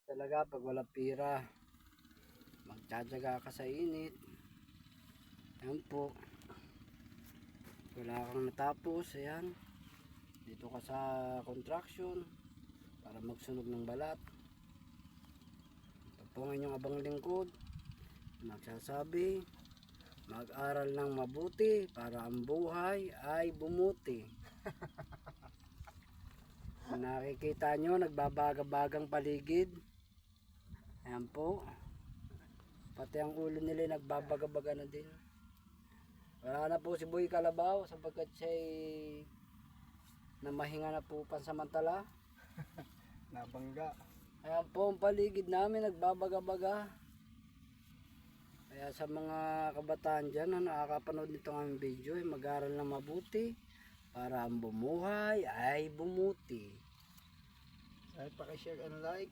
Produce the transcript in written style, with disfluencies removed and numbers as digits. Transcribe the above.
Talaga pag wala pira, magtsatsaga ka sa init. Ayan po, wala kang natapos, ayan, dito ka sa contraction para magsunog ng balat. Ito po ang inyong abang lingkod, magsasabi, mag-aral ng mabuti para ang buhay ay bumuti. Kung nakikita nyo, nagbabaga-bagang paligid. Ayan po. Pati ang ulo nila nagbabaga-baga na din. Wala na po si Boy Kalabaw sapagkat siya'y namahinga na po pansamantala. Nabangga. Ayan po ang paligid namin, nagbabaga-baga. Kaya sa mga kabataan dyan na nakakapanood nito ng video, ay mag-aral na mabuti para ang bumuhay ay bumuti. Ay, pakishare and like.